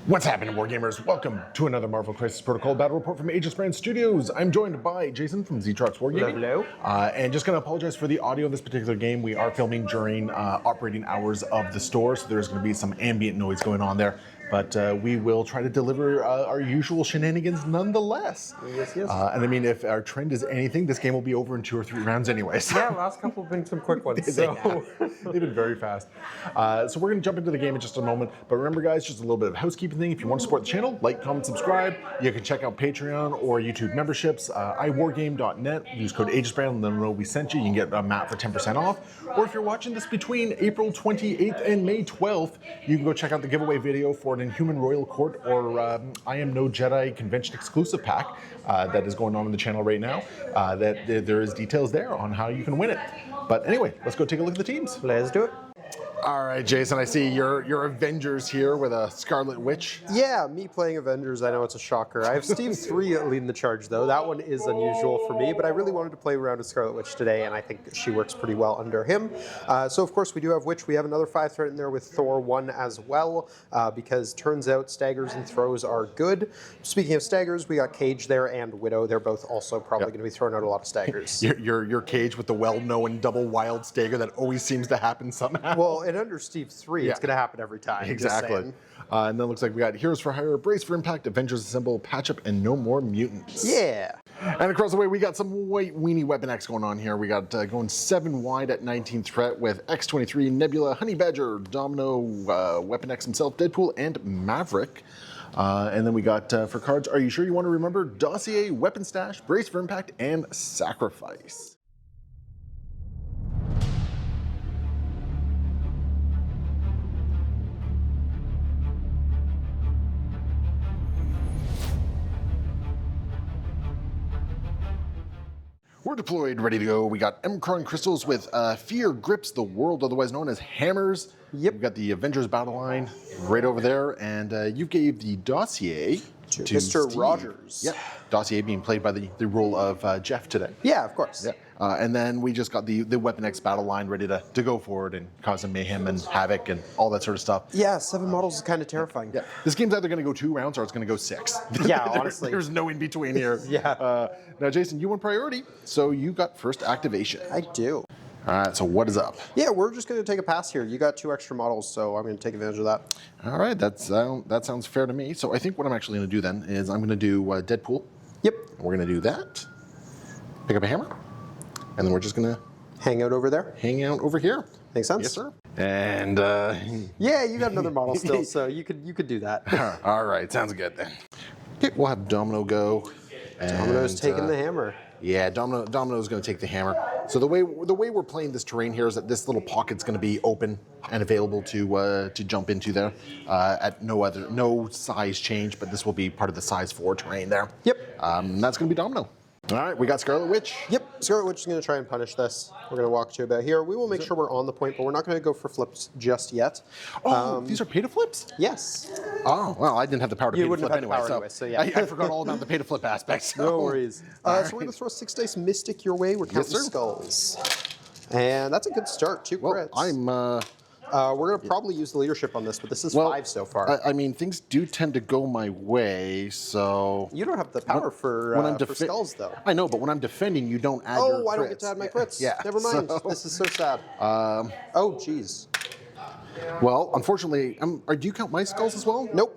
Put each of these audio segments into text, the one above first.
What's happening, Wargamers? Welcome to another Marvel Crisis Protocol Battle Report from Aegis Brand Studios. I'm joined by Jason from Zetrox Wargaming. Hello. And just going to apologize for the audio of this particular game. We are filming during operating hours of the store, so there's going to be some ambient noise going on there. But we will try to deliver our usual shenanigans nonetheless. Yes. And I mean, if our trend is anything, this game will be over in 2 or 3 rounds anyway. So. Yeah, last couple have been some quick ones. So. They've been very fast. So we're going to jump into the game in just a moment. But remember, guys, just a little bit of housekeeping thing. If you want to support the channel, like, comment, subscribe. You can check out Patreon or YouTube memberships. iwargame.net. Use code AegisBrand and let them know we sent you. You can get a map for 10% off. Or if you're watching this between April 28th and May 12th, you can go check out the giveaway video for an Inhuman Royal Court or I Am No Jedi Convention exclusive pack that is going on the channel right now. There is details there on how you can win it. But anyway, let's go take a look at the teams. Let's do it. All right, Jason, I see your Avengers here with a Scarlet Witch. Yeah, me playing Avengers, I know it's a shocker. I have Steve 3 leading the charge, though. That one is unusual for me, but I really wanted to play around with Scarlet Witch today, and I think she works pretty well under him. So, of course, we do have Witch. We have another 5-threat in there with Thor 1 as well, because turns out staggers and throws are good. Speaking of staggers, we got Cage there and Widow. They're both also probably going to be throwing out a lot of staggers. Your Cage with the well-known double wild stagger that always seems to happen somehow. Well, and under Steve 3, it's going to happen every time. Exactly. And then it looks like we got Heroes for Hire, Brace for Impact, Avengers Assemble, Patch Up, and No More Mutants. Yeah. And across the way, we got some white weenie Weapon X going on here. We got going 7 wide at 19th threat with X-23, Nebula, Honey Badger, Domino, Weapon X himself, Deadpool, and Maverick. And then we got, for cards, Are You Sure You Want to Remember? Dossier, Weapon Stash, Brace for Impact, and Sacrifice. We're deployed, ready to go. We got Emkron crystals with Fear Grips the World, otherwise known as Hammers. Yep. We've got the Avengers battle line right over there, and you gave the Dossier to Mr. Steve. Rogers. Yep. Dossier being played by the role of Jeff today. Yeah, of course. Yeah. And then we just got the Weapon X battle line ready to go forward and cause some mayhem and havoc and all that sort of stuff. Yeah, 7 models is kind of terrifying. Yeah. This game's either going to go 2 rounds or it's going to go 6. Yeah, honestly. There's no in between here. Yeah. Now, Jason, you won priority, so you got first activation. I do. All right, so what is up? Yeah, we're just going to take a pass here. You got 2 extra models, so I'm going to take advantage of that. All right, that sounds fair to me. So I think what I'm actually going to do then is I'm going to do Deadpool. Yep. We're going to do that. Pick up a hammer. And then we're just going to hang out over there. Hang out over here. Makes sense? Yes, sir. And yeah, you got another model still, so you could do that. All right, sounds good then. Okay, we'll have Domino go. Domino's taking the hammer. Yeah, Domino's going to take the hammer. So the way we're playing this terrain here is that this little pocket's going to be open and available to jump into there at no size change, but this will be part of the size 4 terrain there. Yep. That's going to be Domino. All right, we got Scarlet Witch. Yep, Scarlet Witch is going to try and punish this. We're going to walk to about here. We will make sure we're on the point, but we're not going to go for flips just yet. Oh, these are pay to flips? Yes. Oh, well, I didn't have the power to pay to flip anyway, so yeah. I forgot all about the pay to flip aspects. So. No worries. So we're going to throw 6 dice Mystic your way. We're counting skulls. And that's a good start, 2 crits. We're going to probably use the leadership on this, but this is 5 so far. I mean, things do tend to go my way, so... You don't have the power for skulls, though. I know, but when I'm defending, you don't add your crits. Oh, I don't get to add my crits. Yeah. Never mind. So... This is so sad. Oh, jeez. Well, unfortunately, do you count my skulls as well? Nope.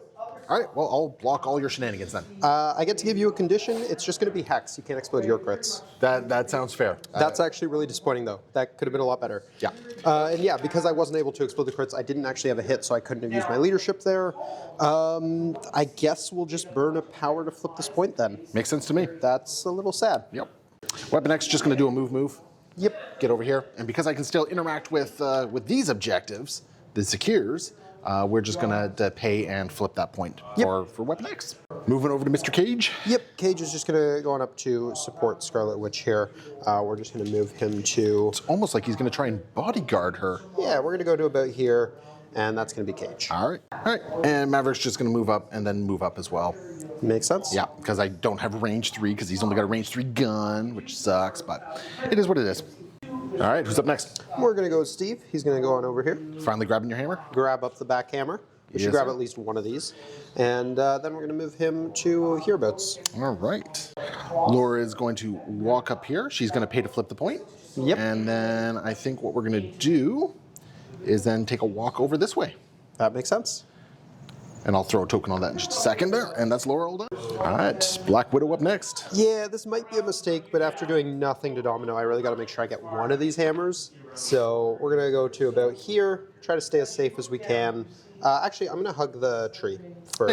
All right, well, I'll block all your shenanigans then. I get to give you a condition. It's just going to be Hex. You can't explode your crits. That sounds fair. That's actually really disappointing, though. That could have been a lot better. Yeah. And yeah, because I wasn't able to explode the crits, I didn't actually have a hit, so I couldn't have used my leadership there. I guess we'll just burn a power to flip this point then. Makes sense to me. That's a little sad. Yep. Weapon X just going to do a move. Yep. Get over here. And because I can still interact with these objectives, the secures, we're just going to pay and flip that point for Weapon X. Moving over to Mr. Cage. Yep, Cage is just going to go on up to support Scarlet Witch here. We're just going to move him to... It's almost like he's going to try and bodyguard her. Yeah, we're going to go to about here, and that's going to be Cage. All right. And Maverick's just going to move up and then move up as well. Makes sense. Yeah, because I don't have range 3 because he's only got a range 3 gun, which sucks, but it is what it is. All right, who's up next? We're going to go with Steve. He's going to go on over here. Finally grabbing your hammer? Grab up the back hammer. We should grab at least one of these. And then we're going to move him to hereabouts. All right. Laura is going to walk up here. She's going to pay to flip the point. Yep. And then I think what we're going to do is then take a walk over this way. That makes sense. And I'll throw a token on that in just a second there. And that's Laura all done. All right. Black Widow up next. Yeah, this might be a mistake, but after doing nothing to Domino, I really got to make sure I get one of these hammers. So we're going to go to about here, try to stay as safe as we can. Actually, I'm going to hug the tree for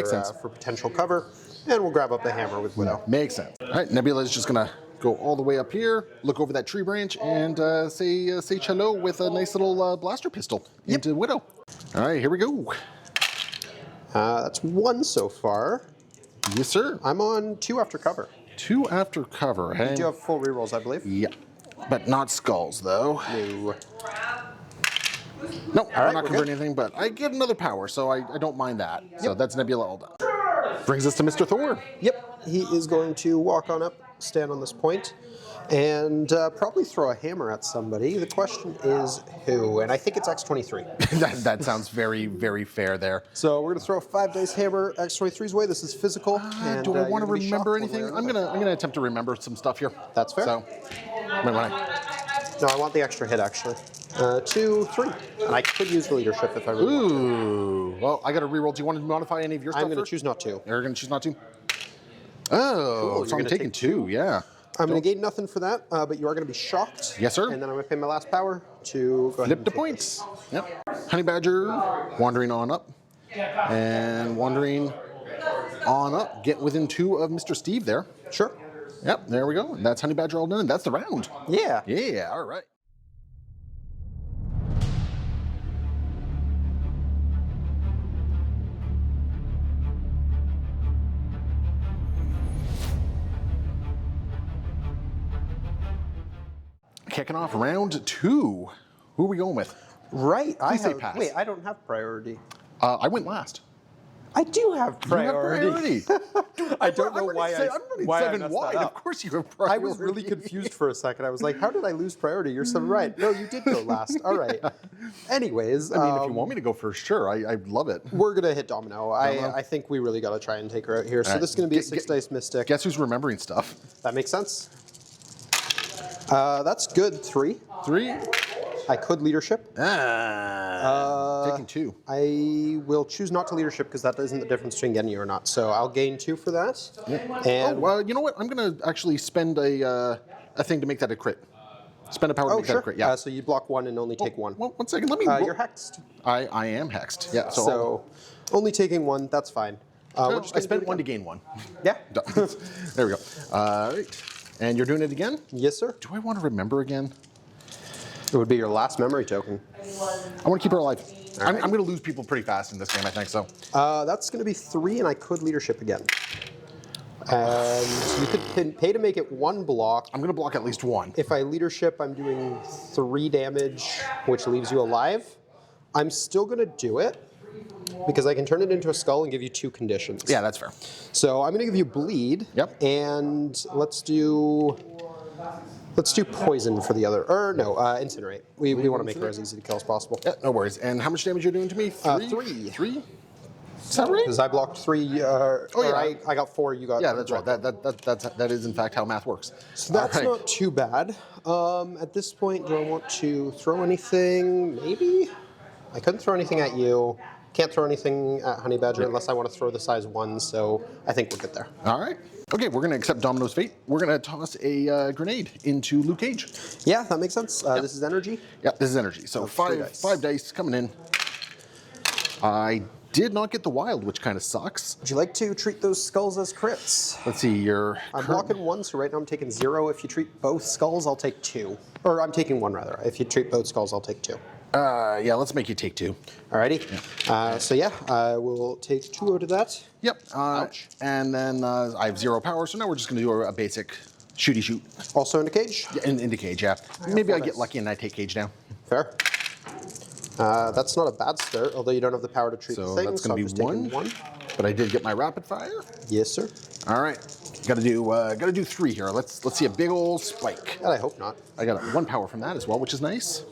potential cover, and we'll grab up the hammer with Widow. Makes sense. All right, Nebula is just going to go all the way up here, look over that tree branch, and say hello with a nice little blaster pistol into Widow. All right, here we go. That's 1 so far. Yes, sir. I'm on 2 after cover. 2 after cover. You do have full rerolls, I believe. Yeah, but not skulls, though. No. Nope, I'm not converting anything, but I get another power, so I don't mind that. So that's Nebula all done. Brings us to Mr. Thor. Yep, he is going to walk on up, stand on this point, and probably throw a hammer at somebody. The question is who, and I think it's X23. that sounds very, very fair there. So we're going to throw a 5-dice hammer X23's way. This is physical. And, do I want to remember anything? I'm gonna attempt to remember some stuff here. That's fair. So, no, I want the extra hit actually. 2, 3, and I could use the leadership if I really want to. Ooh, well, I got to reroll. Do you want to modify any of your stuff? I'm going to choose not to. You're going to choose not to? Oh, Cool, so I'm taking 2, yeah. I'm going to gain nothing for that, but you are going to be shocked. Yes, sir. And then I'm going to pay my last power to go ahead Flip and the take points. Yep. Honey Badger wandering on up. And wandering on up. Get within 2 of Mr. Steve there. this. Sure. Yep, there we go. That's Honey Badger all done, and that's the round. Yeah. Yeah, all right. Kicking off round 2. Who are we going with? Right. Please say pass. Wait, I don't have priority. I went last. I do have priority. You have priority. I don't know why I I'm running 7 wide. that Of up. course you have priority. I was really confused for a second. I was like, how did I lose priority? You're so right. No, you did go last. All right. Anyways. I mean, if you want me to go first, sure. I love it. We're going to hit Domino. I think we really got to try and take her out here. So this is going to be a 6-dice Mystic. Guess who's remembering stuff? That makes sense. That's good. 3. 3. I could leadership. Taking 2. I will choose not to leadership because that isn't the difference between getting you or not. So I'll gain 2 for that. Yeah. And well, you know what? I'm going to actually spend a thing to make that a crit. Spend a power to make that a crit. Yeah. So you block 1 and only take 1. Well, 1 second. Let me. You're hexed. I am hexed. Yeah. So only taking 1. That's fine. I spent 1 to gain 1. Yeah. There we go. All right. And you're doing it again? Yes, sir. Do I want to remember again? It would be your last memory token. I want to keep her alive. I'm going to lose people pretty fast in this game, I think, so. That's going to be 3, and I could leadership again. And you could pay to make it 1 block. I'm going to block at least 1. If I leadership, I'm doing 3 damage, which leaves you alive. I'm still going to do it because I can turn it into a skull and give you 2 conditions. Yeah, that's fair. So I'm going to give you bleed. Yep. And let's do poison for the other. Or no, incinerate. We want to make her as easy to kill as possible. Yeah, no worries. And how much damage you're doing to me? 3. 3? Is that right? Because I blocked 3. I got 4. You got. Yeah, that's right. That is in fact how math works. So that's not too bad. At this point, do I want to throw anything? Maybe. I couldn't throw anything at you. Can't throw anything at Honey Badger unless I want to throw the size 1. So I think we're good there. All right. Okay, we're going to accept Domino's fate. We're going to toss a grenade into Luke Cage. Yeah, that makes sense. This is energy? Yep, this is energy. So 5 dice coming in. I did not get the wild, which kind of sucks. Would you like to treat those skulls as crits? Let's see, I'm blocking 1, so right now I'm taking 0. If you treat both skulls, I'll take 2. Or I'm taking 1, rather. If you treat both skulls, I'll take 2. Yeah, let's make you take 2. Alrighty. Yeah. So yeah, I will take 2 out of that. Yep. Ouch. And then I have 0 power, so now we're just going to do a basic shooty shoot. Also into cage? Yeah, in the cage, yeah. Maybe I get lucky and I take cage down. Fair. That's not a bad start, although you don't have the power to treat the thing. That's going to be 1. But I did get my rapid fire. Yes, sir. All right. Got to do 3 here. Let's see a big old spike. And I hope not. I got 1 power from that as well, which is nice.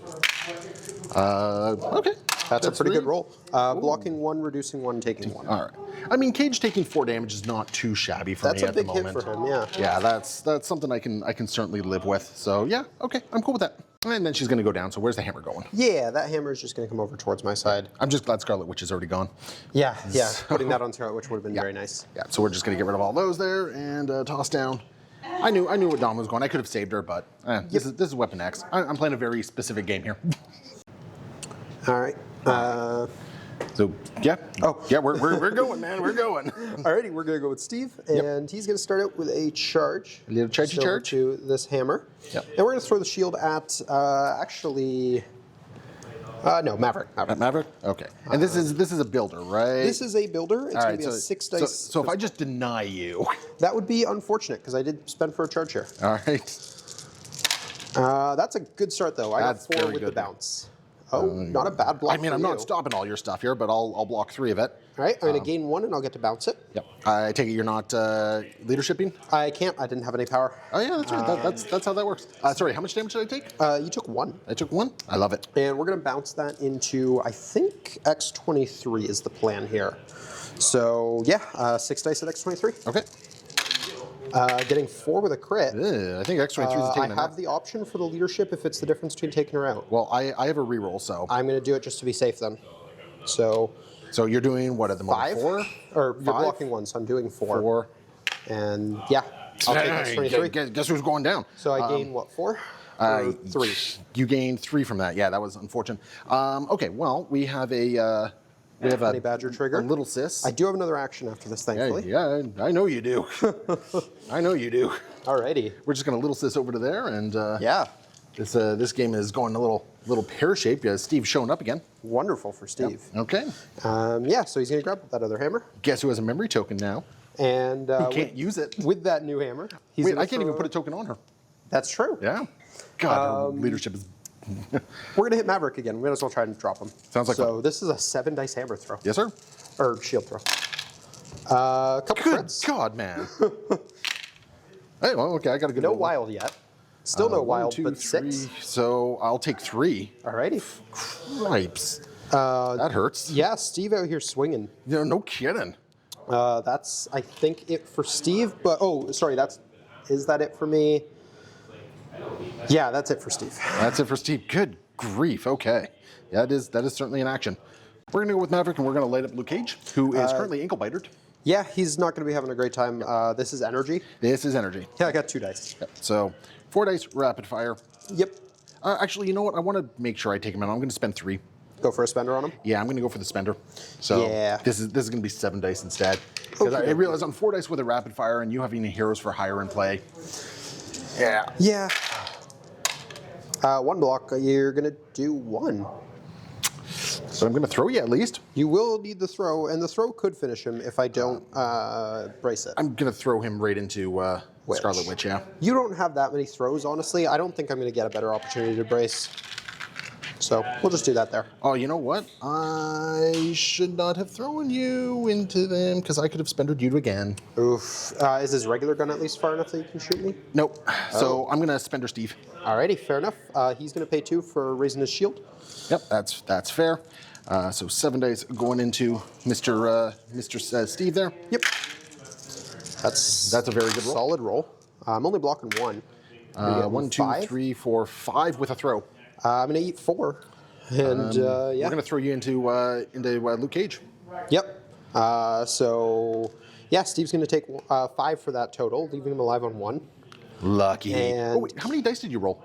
Okay. That's a pretty three? good roll. Blocking 1, reducing 1, taking 1. All right. I mean, Cage taking 4 damage is not too shabby for That's me a at the big hit moment. for him, yeah. Yeah, that's something I can certainly live with. So yeah, okay, I'm cool with that. And then she's gonna go down. So where's the hammer going? Yeah, that hammer is just going to come over towards my side. I'm just glad Scarlet Witch is already gone. Yeah. Putting that on Scarlet Witch would have been very nice. Yeah. So we're just gonna get rid of all those there and toss down. I knew what Dom was going. I could have saved her, but this is Weapon X. I'm playing a very specific game here. All right. So yeah. Oh yeah, we're going, man. We're going. Alrighty, we're gonna go with Steve, and he's gonna start out with a charge. A little chargey charge to this hammer. Yep. And we're gonna throw the shield at no, Maverick. Maverick. Okay. And this is a builder, right? This is a builder. It's All gonna right, be a 6 dice. So if I just deny you, that would be unfortunate because I did spend for a charge here. all right. That's a good start though. I got That's 4 very with the good. bounce. Oh, not a bad block. I mean, for I'm you. not stopping all your stuff here, but I'll block 3 of it. All right, I'm gonna gain 1 and I'll get to bounce it. Yep. I take it you're not leadershiping? I can't. I didn't have any power. Oh yeah, that's right. That's how that works. Sorry, how much damage did I take? You took 1. I took 1. I love it. And we're going to bounce that into, I think, X23 is the plan here. So, yeah, 6 dice at X23. Okay. Getting 4 with a crit. I think X23 is I taking have the option for the leadership if it's the difference between taking her out. Well, I have a reroll, so. I'm going to do it just to be safe then. So You're doing what at the moment? 5? 4? Or you're 5? blocking 1, so I'm doing 4. 4. And, yeah, I'll take X23. Guess who's going down? So I gain, what, 4? Or 3? You gained 3 from that. Yeah, that was unfortunate. Okay, well, we have a Honey Badger trigger. a little sis. I do have another action after this, thankfully. Yeah, I know you do. I know you do. Alrighty. We're just gonna little sis over to there, and Yeah. this game is going a little pear shaped. Steve's showing up again. Wonderful for Steve. Okay. Yeah, so he's going to grab that other hammer. Guess who has a memory token now? And He can't use it. with that new hammer, he's Wait, gonna I can't even throw- put a token on her. That's true. Yeah. God, her leadership is. We're gonna hit Maverick again. We might as well try and drop him. Sounds like so. fun. This is a 7 dice hammer throw. Yes, sir. Or shield throw. A couple Good crits. God, man. Hey, well, okay, I got a good No roll. wild yet. Still no 1, wild, 2, but 3. 6. So I'll take 3. Alrighty. Cripes. That hurts. Yeah, Steve out here swinging. No kidding. That's I think it for Steve. But sorry, is that it for me? Yeah, that's it for Steve. That's it for Steve. Good grief. Okay. Yeah, that is certainly an action. We're going to go with Maverick, and we're going to light up Luke Cage, who is currently ankle-bitered. Yeah, he's not going to be having a great time. This is energy. This is energy. Yeah, I got 2 dice. Yep. So 4 dice, rapid fire. Yep. Actually, you know what? I want to make sure I take him out. I'm going to spend 3. Go for a spender on him. Yeah, I'm going to go for the spender. So Yeah. this is going to be 7 dice instead. Because I realize on 4 dice with a rapid fire and you having heroes for hire in play. Yeah. Yeah. 1 block. You're gonna do 1. So I'm going to throw you at least. You will need the throw, and the throw could finish him if I don't brace it. I'm going to throw him right into Witch. Scarlet Witch, yeah. You don't have that many throws, honestly. I don't think I'm gonna get a better opportunity to brace. So we'll just do that there. Oh, you know what? I should not have thrown you into them because I could have spendered you again. Oof. Is his regular gun at least far enough that you can shoot me? Nope. So I'm going to spender Steve. Alrighty, fair enough. He's gonna pay 2 for raising his shield. Yep, that's fair. So 7 dice going into Mr. Steve there. Yep. That's a very good roll. Solid roll. I'm only blocking 1. 1, 2, 5. 3, 4, 5 with a throw. I'm gonna eat 4. And We're yeah. going to throw you into Luke Cage. Yep. So yeah, Steve's gonna take 5 for that total, leaving him alive on 1. Lucky. And- wait, how many dice did you roll?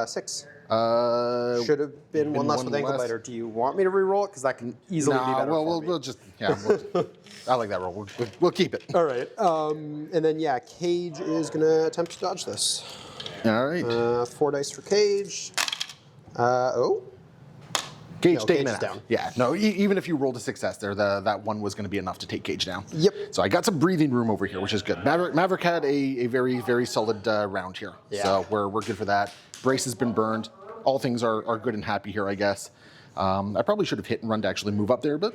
6. Uh, Should have been one less with ankle less. biter. Do you want me to re-roll it? Because that can easily be better for me. we'll just, yeah. I like that roll. We'll keep it. All right. And then, yeah, Cage is going to attempt to dodge this. All right. 4 dice for Cage. Oh. Cage No, taking Cage it is out. down. Yeah, no, even if you rolled a success there, that 1 was going to be enough to take Cage down. Yep. So I got some breathing room over here, which is good. Maverick had a very, very solid round here. Yeah. So we're good for that. Brace has been burned. All things are good and happy here, I guess. I probably should have hit and run to actually move up there, but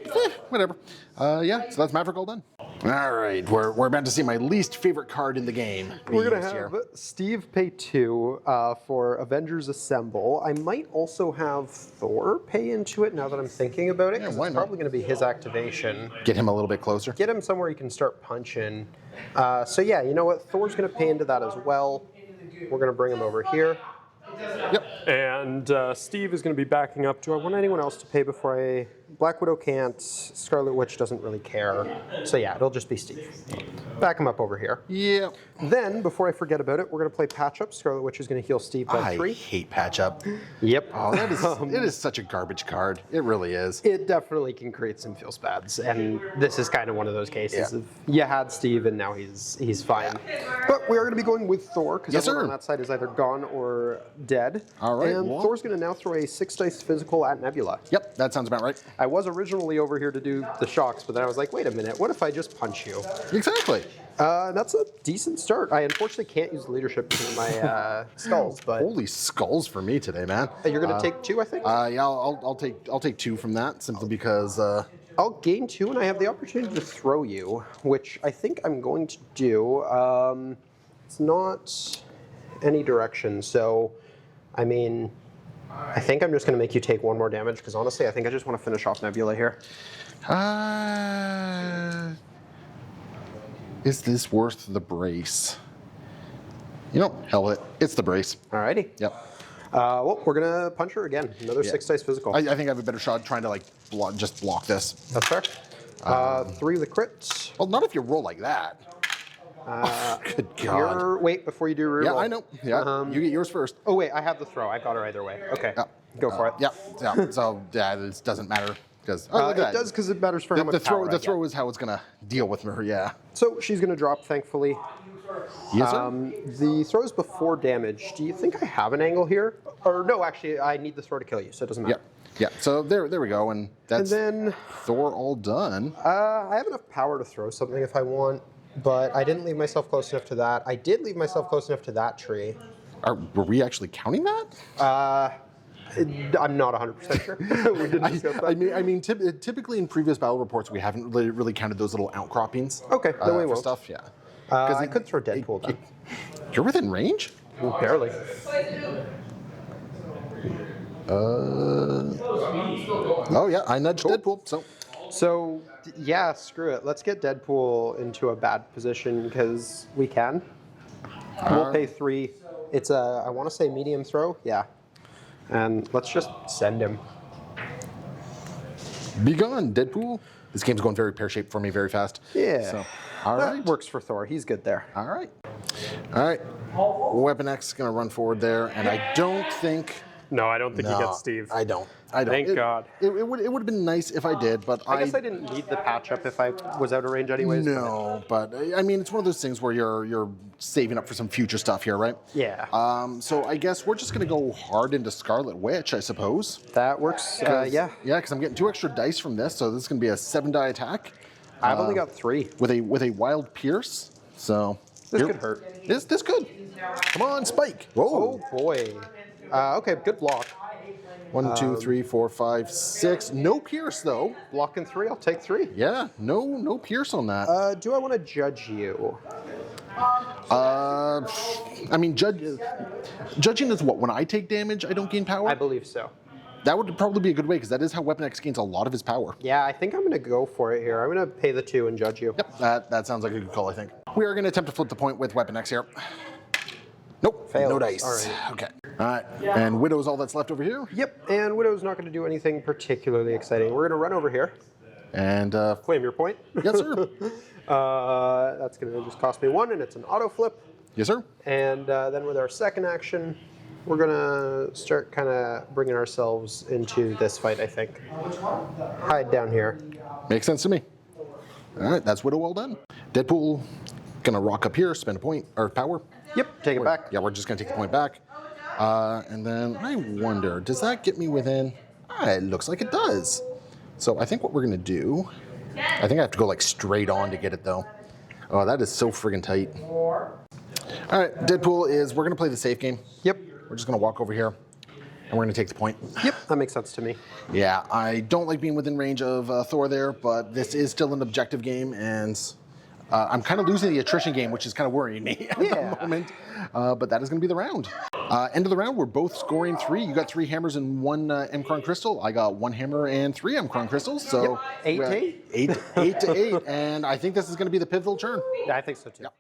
whatever. Yeah, so that's Maverick all done. All right, we're about to see my least favorite card in the game. We're going to have Steve pay 2 for Avengers Assemble. I might also have Thor pay into it now that I'm thinking about it, because it's probably going to be his activation. Get him a little bit closer. Get him somewhere he can start punching. So yeah, you know what? Thor's going to pay into that as well. We're going to bring him over here. Yep. And Steve is going to be backing up. Do I want anyone else to pay before I... Black Widow can't. Scarlet Witch doesn't really care. So yeah, it'll just be Steve. Back him up over here. Yeah. Then, before I forget about it, we're going to play Patch Up. Scarlet Witch is going to heal Steve by 3. I hate Patch Up. Yep. Oh, that is, it is such a garbage card. It really is. It definitely can create some feels bads, and this is kind of one of those cases of you had Steve and now he's fine. But we are going to be going with Thor, because everyone on that side is either gone or dead. All right. And Thor's going to now throw a 6 dice physical at Nebula. Yep, that sounds about right. I was originally over here to do the shocks, but then I was like, wait a minute, what if I just punch you? Exactly. That's a decent start. I unfortunately can't use leadership because of my skulls, but holy skulls for me today, man. You're going to take 2, I think. Yeah, I'll take 2 from that simply because. I'll gain 2, and I have the opportunity to throw you, which I think I'm going to do. It's not any direction, so I mean, I think I'm just going to make you take 1 more damage because honestly, I think I just want to finish off Nebula here. Is this worth the brace? You know, hell it. It's the brace. Alrighty. Yep. Well, we're going to punch her again. Another 6 dice physical. I think I have a better shot trying to like just block this. That's fair. 3 with the crit. Well, not if you roll like that. Good God. Wait, before you do reroll. Yeah, I know. Yeah, you get yours first. Oh, wait, I have the throw. I got her either way. Okay. Go for it. Yeah. So, yeah, this doesn't matter. Because it does because it matters for how much power the throw is how it's going to deal with her, yeah. So she's going to drop, thankfully. Yes, sir. The throw is before damage. Do you think I have an angle here? Or no, actually, I need the throw to kill you, so it doesn't matter. Yeah. So there we go, and that's then Thor all done. I have enough power to throw something if I want, but I didn't leave myself close enough to that. I did leave myself close enough to that tree. Were we actually counting that? I'm not 100% sure. We didn't discuss that. I mean, typically in previous battle reports, we haven't really counted those little outcroppings. Okay, then we for won't. Stuff, yeah. I could throw Deadpool then. You're within range? Barely. Oh yeah, I nudged Deadpool. So yeah, screw it. Let's get Deadpool into a bad position because we can. We'll pay 3. It's a, I want to say medium throw. Yeah. And let's just send him. Be gone, Deadpool. This game's going very pear-shaped for me very fast. Yeah. So, all that right. works for Thor. He's good there. All right. All right. Weapon X is going to run forward there, and I don't think... No, I don't think he gets Steve. I don't. Thank God. It would have been nice if I did, but I guess I didn't need the patch up if I was out of range anyways. No, but I mean, it's one of those things where you're saving up for some future stuff here, right? Yeah. So I guess we're just going to go hard into Scarlet Witch, I suppose. That works, yeah. Yeah, because I'm getting 2 extra dice from this, so this is going to be a 7-die attack. I've only got 3. With a Wild Pierce, so... This could hurt. This could. Come on, Spike. Whoa. Oh, boy. Okay, good block. 1, 2, 3, 4, 5, 6. No Pierce, though. Blocking 3, I'll take 3. Yeah, no Pierce on that. Do I want to judge you? I mean, judging is what? When I take damage, I don't gain power? I believe so. That would probably be a good way, because that is how Weapon X gains a lot of his power. Yeah, I think I'm going to go for it here. I'm going to pay the 2 and judge you. Yep, that sounds like a good call, I think. We are going to attempt to flip the point with Weapon X here. Nope, Fails. no dice. All right. Okay. All right, and Widow's all that's left over here. Yep, and Widow's not going to do anything particularly exciting. We're going to run over here. And claim your point. Yes, sir. That's going to just cost me 1, and it's an auto flip. Yes, sir. And then with our second action, we're going to start kind of bringing ourselves into this fight, I think. Hide down here. Makes sense to me. All right, that's Widow all done. Deadpool going to rock up here, spend a point, or power. Yep, take it back. Yeah, we're just going to take the point back. And then I wonder, does that get me within? It looks like it does. So I think what we're going to do, I think I have to go like straight on to get it though. Oh, that is so friggin' tight. All right, Deadpool is, we're going to play the safe game. Yep. We're just going to walk over here and we're going to take the point. Yep, that makes sense to me. Yeah, I don't like being within range of Thor there, but this is still an objective game, and I'm kind of losing the attrition game, which is kind of worrying me at the moment. But that is going to be the round. End of the round, we're both scoring 3. You got 3 hammers and 1 M-Cron crystal. I got 1 hammer and 3 M-Cron crystals. So 8 to 8? 8 to 8. And I think this is going to be the pivotal turn. Yeah, I think so too. Yep.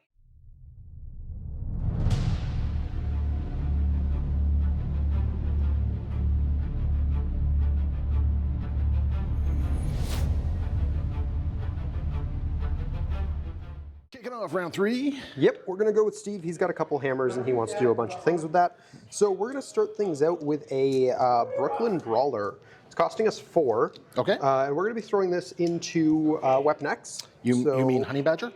Kicking off round 3. Yep, we're going to go with Steve. He's got a couple hammers and he wants to do a bunch of things with that. So we're going to start things out with a Brooklyn Brawler. It's costing us 4. Okay. And we're going to be throwing this into Weapon X. You mean Honey Badger?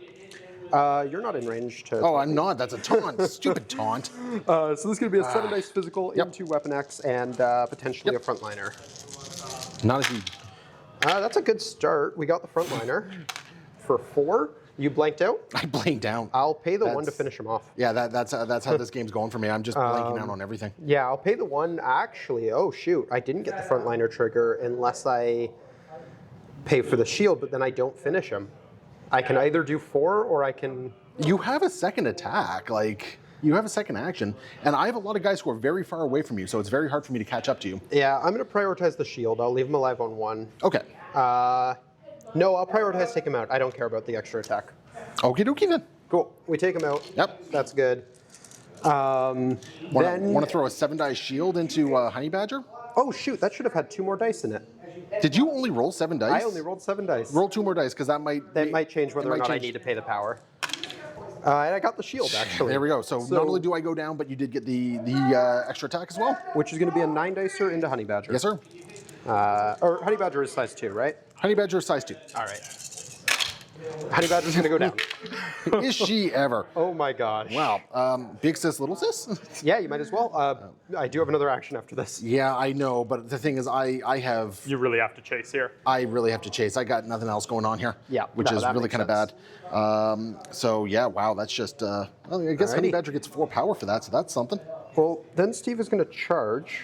You're not in range to... Oh, I'm not. That's a taunt. Stupid taunt. So this is going to be a 7 dice physical into Weapon X and potentially a frontliner. Not a huge. That's a good start. We got the frontliner for 4. You blanked out? I blanked out. I'll pay the 1 to finish him off. Yeah, that's how this game's going for me. I'm just blanking out on everything. Yeah, I'll pay the 1. Actually, oh shoot, I didn't get the frontliner trigger unless I pay for the shield, but then I don't finish him. I can either do 4 or I can... You have a second attack, like, you have a second action, and I have a lot of guys who are very far away from you, so it's very hard for me to catch up to you. Yeah, I'm going to prioritize the shield. I'll leave him alive on 1. Okay. No, I'll prioritize take him out. I don't care about the extra attack. Okie dokie then. Cool. We take him out. Yep. That's good. Want to throw a 7 dice shield into Honey Badger? Oh shoot, that should have had 2 more dice in it. Did you only roll 7 dice? I only rolled 7 dice. Roll 2 more dice, because that might change whether or not I need to pay the power. And I got the shield, actually. There we go. So not only do I go down, but you did get the extra attack as well? Which is going to be a 9 dicer into Honey Badger. Yes, sir. Or Honey Badger is size 2, right? Honey Badger is size 2. All right. Honey Badger's going to go down. Is she ever? Oh my gosh. Wow. Big sis, little sis? Yeah, you might as well. I do have another action after this. Yeah, I know, but the thing is, I have... You really have to chase here. I really have to chase. I got nothing else going on here. Yeah, which is really kind of bad. So yeah, wow, that's just... well, I guess Honey Badger gets 4 power for that, so that's something. Well, then Steve is going to charge.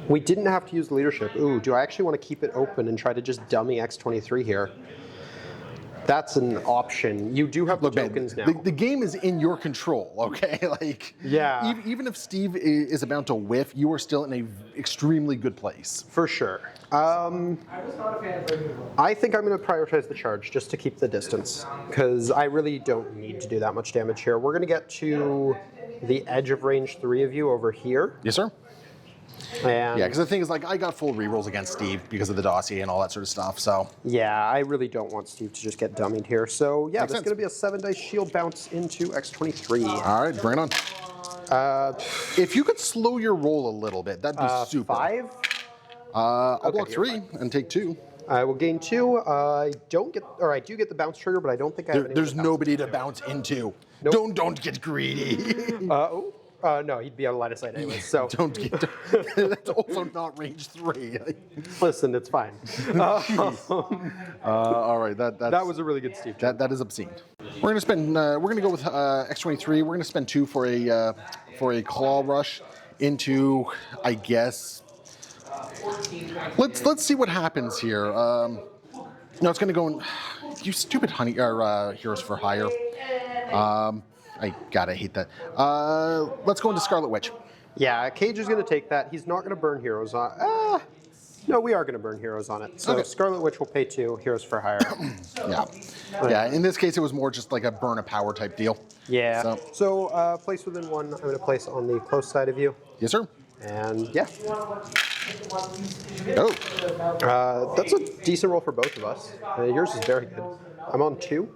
We didn't have to use leadership. Ooh, do I actually want to keep it open and try to just dummy X23 here? That's an option. You do have the tokens now. The game is in your control, okay? Like, yeah. Even if Steve is about to whiff, you are still in a extremely good place. For sure. I think I'm going to prioritize the charge just to keep the distance, because I really don't need to do that much damage here. We're going to get to the edge of range 3 of you over here. Yes, sir. And yeah, because the thing is, like, I got full rerolls against Steve because of the dossier and all that sort of stuff, so. Yeah, I really don't want Steve to just get dummied here. So, yeah, Makes there's going to be a 7 dice shield bounce into X23. All right, bring it on. If you could slow your roll a little bit, that'd be super. 5? I'll block 3 and take 2. I will gain 2. I do get the bounce trigger, but I don't think I have any. There's nobody to bounce into. Nope. Don't get greedy. No, he'd be out of line of sight anyway. So don't get. That's also not range 3. Listen, it's fine. All right, that was a really good Steve. That is obscene. We're gonna spend. We're gonna go with X23. We're gonna spend 2 for a claw rush into, I guess. Let's see what happens here. No, it's gonna go in. You stupid Heroes for Hire. I gotta hate that. Let's go into Scarlet Witch. Yeah, Cage is going to take that. He's not going to burn heroes on. No, we are going to burn heroes on it. So Scarlet Witch will pay 2 Heroes for Hire. Yeah. In this case, it was more just like a burn of power type deal. Yeah. So place within 1. I'm going to place on the close side of you. Yes, sir. And yeah. Oh. That's a decent roll for both of us. Yours is very good. I'm on 2.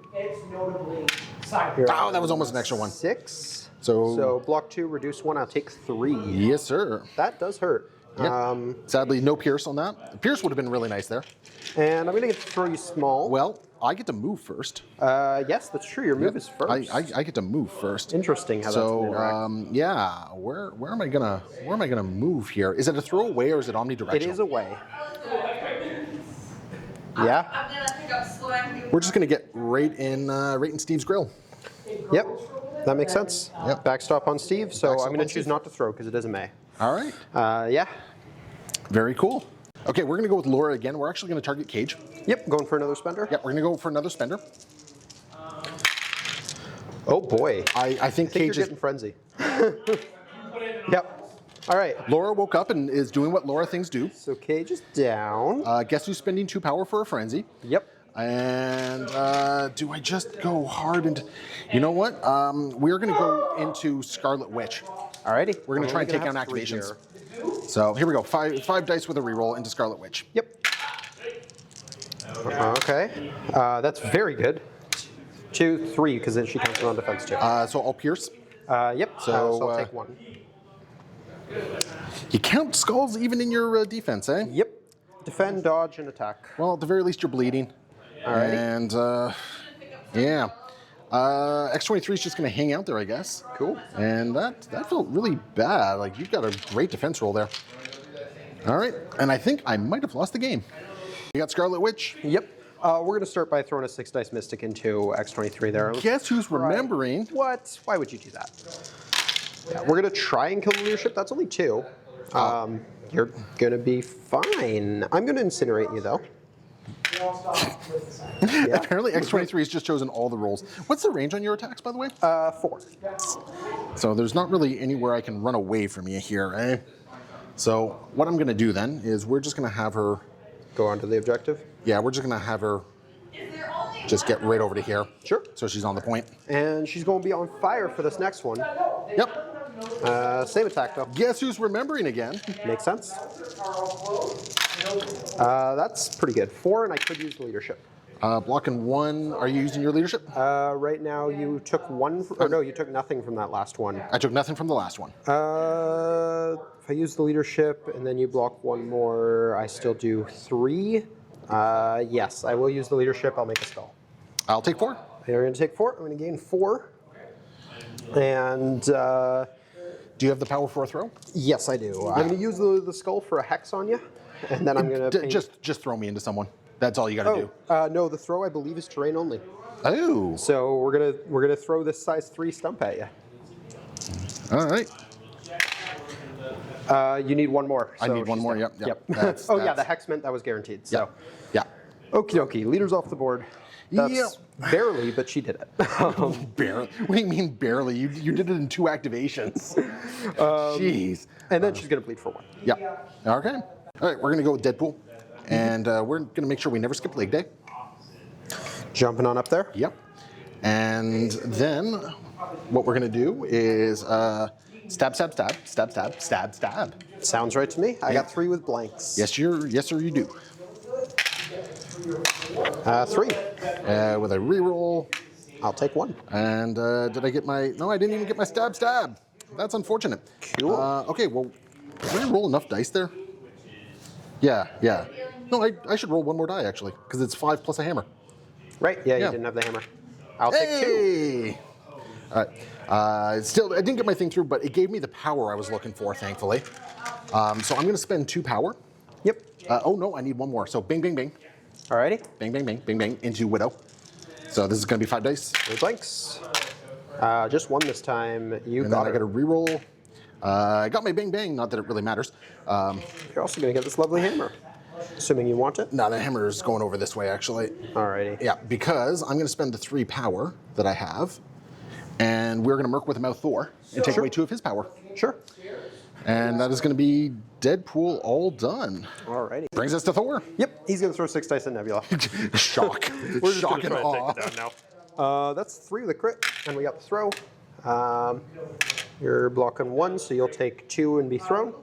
Oh, that was almost an extra 1. 6. So block 2, reduce 1. I'll take 3. Yes, sir. That does hurt. Yep. Sadly, no Pierce on that. Pierce would have been really nice there. And I'm going to get to throw you small. Well, I get to move first. Yes, that's true. Your move is first. I get to move first. Interesting how that's interact. Yeah. Where am I gonna move here? Is it a throwaway or is it omnidirectional? It is away. Yeah. I'm gonna pick up slang. We're just gonna get right in Steve's grill. Yep. That makes sense. Yep. Backstop on Steve. So Backstop I'm going on to choose Steve. not to throw because it is a May. All right. Yeah. Very cool. Okay, we're gonna go with Laura again. We're actually gonna target Cage. Yep, going for another spender. Yep, we're gonna go for another spender. Oh boy. I think Cage you're is... getting frenzy. Yep. All right. Laura woke up and is doing what Laura things do. So Cage is down. Guess who's spending 2 power for a frenzy? Yep. And do I just go hard into... You know what? We're going to go into Scarlet Witch. Alrighty. We're going to try and take down activations. So here we go. Five dice with a reroll into Scarlet Witch. Yep. Okay. That's very good. 2, 3, because then she counts on defense too. So I'll pierce. Yep. So I'll take 1. You count skulls even in your defense, eh? Yep. Defend, dodge, and attack. Well, at the very least, you're bleeding. Alrighty. And yeah. X23 is just going to hang out there, I guess. Cool. And that felt really bad. Like, you've got a great defense roll there. All right. And I think I might have lost the game. You got Scarlet Witch. Yep. We're going to start by throwing a 6-dice Mystic into X23 there. Guess who's remembering? What? Why would you do that? Yeah, we're going to try and kill the leadership. That's only 2. You're going to be fine. I'm going to incinerate you, though. Yeah. Apparently, X23 has just chosen all the rolls. What's the range on your attacks, by the way? 4. So there's not really anywhere I can run away from you here, eh? So what I'm going to do then is we're just going to have her... Go on to the objective? Yeah, we're just going to have her just get right over to here. Sure. So she's on the point. And she's going to be on fire for this next one. Yep. Same attack, though. Guess who's remembering again? Makes sense. That's pretty good. 4, and I could use the leadership. Blocking 1. Are you using your leadership? Right now, you took 1. Or no, you took nothing from that last one. I took nothing from the last one. If I use the leadership and then you block 1 more, I still do 3. Yes, I will use the leadership. I'll make a skull. I'll take 4. You're going to take 4. I'm going to gain 4. And do you have the power for a throw? yes, I do. Yeah. I'm going to use the skull for a hex on you, and then I'm going to just throw me into someone. That's all you got to do. No, the throw I believe is terrain only. Oh. So we're gonna throw this size 3 stump at you. All right. You need 1 more. I need 1 more. Yep. Yeah, the hex meant that was guaranteed. So. Yeah. Okie dokie. Leader's off the board. That's barely, but she did it. Barely? What do you mean barely? You did it in 2 activations. Jeez. And then she's gonna bleed for 1. Yeah. Okay. All right. We're gonna go with Deadpool, and we're gonna make sure we never skip leg day. Jumping on up there. Yep. And then what we're gonna do is stab, stab, stab, stab, stab, stab, stab. Sounds right to me. I got 3 with blanks. Yes, sir, you do. 3. With a reroll. I'll take 1. And did I get my... No, I didn't even get my stab, stab. That's unfortunate. Cool. Okay, well, did I roll enough dice there? Yeah. No, I should roll 1 more die, actually, because it's 5 plus a hammer. Right, yeah, you didn't have the hammer. I'll take 2. All right. Still, I didn't get my thing through, but it gave me the power I was looking for, thankfully. So I'm going to spend 2 power. Yep. Oh, no, I need 1 more. So bing, bing, bing. Alrighty. Bing, bing, bing, bing, bing, into Widow. So this is going to be 5 dice. 3 blanks. Just 1 this time. And then I got a reroll. I got my bing, bang. Not that it really matters. You're also going to get this lovely hammer. Assuming you want it. No, the hammer is going over this way, actually. Alrighty. Yeah, because I'm going to spend the 3 power that I have, and we're going to Merc with Mouth Thor and take away 2 of his power. Sure. And that is going to be Deadpool all done. Alrighty. Brings us to Thor. Yep, he's going to throw 6 dice at Nebula. Shock. We're just Shock and gonna try awe. and take it down now. That's 3 with a crit, and we got the throw. You're blocking 1, so you'll take 2 and be thrown.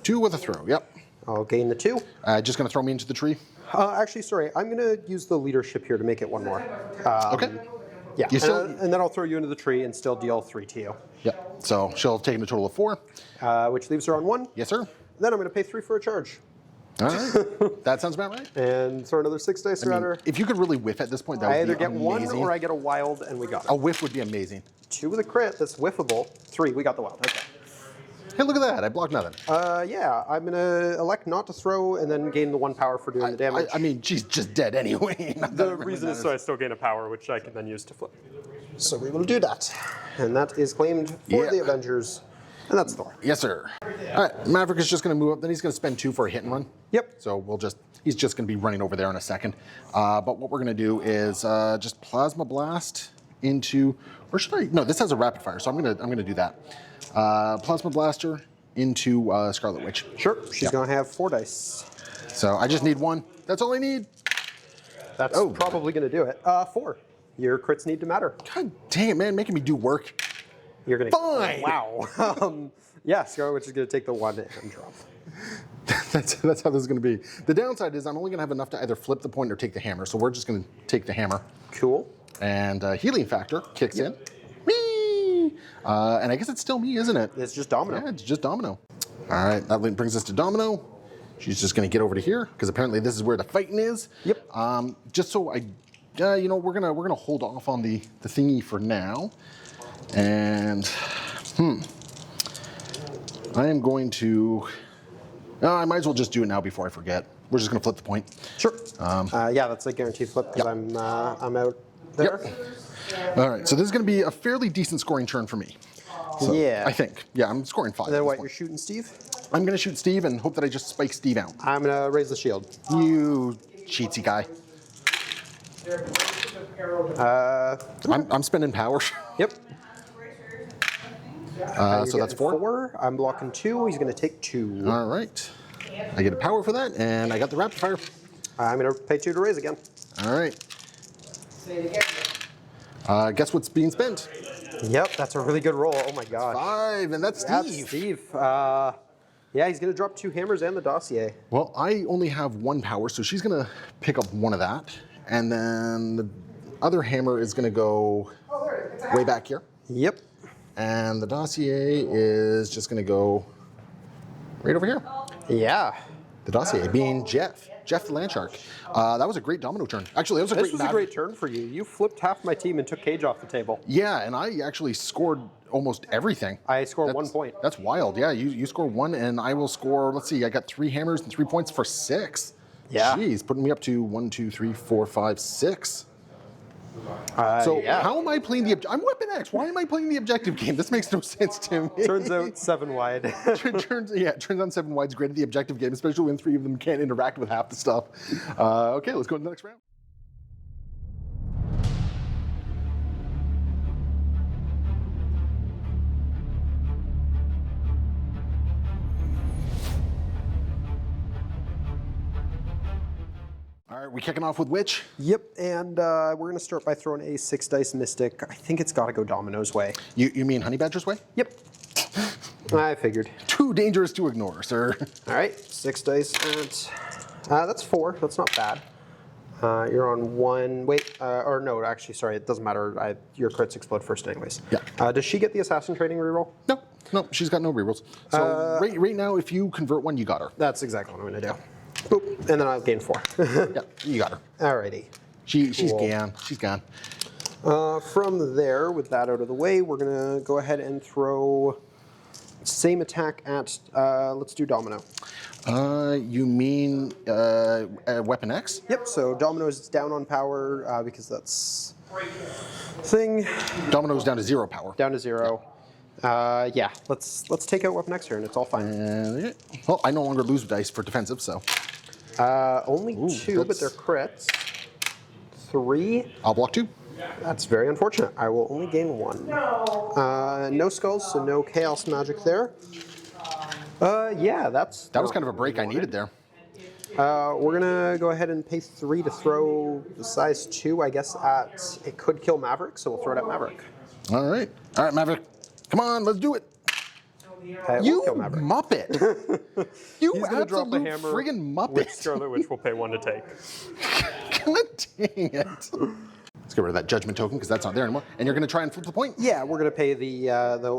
2 with a throw, yep. I'll gain the 2. Just going to throw me into the tree? Actually, sorry, I'm going to use the leadership here to make it 1 more. Okay. Yeah, You still- and then I'll throw you into the tree and still deal 3 to you. Yep. So she'll have taken a total of 4. Which leaves her on 1. Yes, sir. Then I'm going to pay 3 for a charge. All right. That sounds about right. And throw another 6 dice I mean, at her. if you could really whiff at this point, that I would either be get amazing. 1 or I get a wild, and we got it. A whiff would be amazing. 2 with a crit, that's whiffable. 3, we got the wild. Okay. Hey, look at that. I blocked nothing. Yeah, I'm going to elect not to throw and then gain the 1 power for doing the damage. I mean, she's just dead anyway. The reason is so I still gain a power, which I can then use to flip. So we will do that. And that is claimed for the Avengers. And that's Thor. Yes, sir. All right, Maverick is just going to move up. Then he's going to spend 2 for a hit and run. Yep. So he's just going to be running over there in a second. But what we're going to do is just Plasma Blast into, or should I? No, this has a rapid fire, so I'm going to do that. Plasma Blaster into Scarlet Witch. Sure. She's going to have 4 dice. So I just need 1. That's all I need. That's probably going to do it. 4. Your crits need to matter. God dang it, man, making me do work. You're going to. Fine. Wow. Yeah, Scarlet Witch is going to take the 1 and drop. That's how this is going to be. The downside is I'm only going to have enough to either flip the point or take the hammer. So we're just going to take the hammer. Cool. And healing factor kicks in. Me. And I guess it's still me, isn't it? It's just Domino. Yeah, it's just Domino. All right, that brings us to Domino. She's just going to get over to here because apparently this is where the fighting is. Yep. Just so we're gonna hold off on the thingy for now, and I am going to. I might as well just do it now before I forget. We're just gonna flip the point. Sure. Yeah, that's a guaranteed flip because I'm out there. Yep. All right, so this is gonna be a fairly decent scoring turn for me. So, yeah. I think. Yeah, I'm scoring 5. And then what? You're shooting Steve? I'm gonna shoot Steve and hope that I just spike Steve out. I'm gonna raise the shield. You cheatsy guy. I'm spending power. Yep. So that's 4. I'm blocking 2. He's gonna take 2. All right. I get a power for that, and I got the rapid fire. I'm gonna pay 2 to raise again. All right. Guess what's being spent? Yep, that's a really good roll. Oh my gosh. 5, and that's Steve. That's Steve. Yeah, he's gonna drop 2 hammers and the dossier. Well, I only have 1 power, so she's gonna pick up 1 of that, and then the other hammer is gonna go way back here. Yep. And the dossier is just gonna go right over here. Yeah. The dossier being Jeff the Landshark. That was a great Domino turn. Actually, that was a great turn for you. You flipped half my team and took Cage off the table. Yeah, and I actually scored almost everything. I scored 1 point. That's wild. Yeah, you score 1, and I will score. Let's see, I got 3 hammers and 3 points for 6. Yeah. Jeez, putting me up to 1, 2, 3, 4, 5, 6. So how am I playing the? I'm Weapon X. Why am I playing the objective game? This makes no sense to me. Turns out 7 wide. turns out 7 wide's great at the objective game, especially when 3 of them can't interact with half the stuff. Okay, let's go to the next round. All right, we kicking off with which? Yep, and we're going to start by throwing a 6 dice Mystic. I think it's got to go Domino's way. You mean Honey Badger's way? Yep. I figured. Too dangerous to ignore, sir. All right, 6 dice. That's 4. That's not bad. You're on 1. Wait, or no, actually, sorry, it doesn't matter. Your crits explode first anyways. Yeah. Does she get the Assassin Training reroll? No, she's got no rerolls. So right now, if you convert 1, you got her. That's exactly what I'm going to do. Boop, and then I'll gain 4. Yeah, you got her. Alrighty. She's gone. She's gone. From there, with that out of the way, we're going to go ahead and throw same attack at, let's do Domino. You mean Weapon X? Yep, so Domino's down on power because that's thing. Domino's down to 0 power. Down to 0. Yeah, let's take out Weapon X here and it's all fine. Well, I no longer lose dice for defensive, so. Only 2, but they're crits. 3. I'll block 2. That's very unfortunate. I will only gain 1. No skulls, so no chaos magic there. Yeah, that was kind of a break I needed there. We're gonna go ahead and pay 3 to throw the size 2, I guess, at it could kill Maverick, so we'll throw it at Maverick. All right, Maverick. Come on, let's do it. You muppet! You absolute friggin' muppet! With Scarlet Witch will pay 1 to take. God dang it! Let's get rid of that judgment token because that's not there anymore. And you're going to try and flip the point? Yeah, we're going to pay the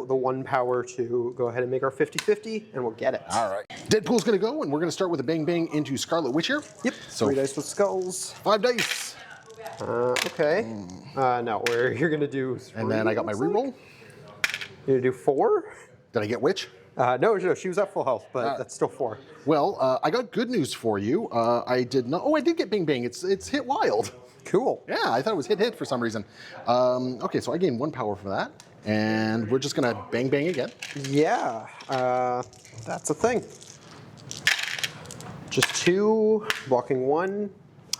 1 power to go ahead and make our 50-50, and we'll get it. All right. Deadpool's going to go, and we're going to start with a bang bang into Scarlet Witch here. Yep. So 3 dice with skulls. 5 dice. Okay. No, you're going to do 3. And then I got my reroll. You're going to do 4? Did I get Witch? No, she was at full health, but that's still 4. Well, I got good news for you. I did not. Oh, I did get Bing Bang. It's hit wild. Cool. Yeah, I thought it was hit for some reason. Okay, so I gained 1 power for that, And we're just gonna bang bang again. Yeah, that's a thing. Just 2, blocking 1.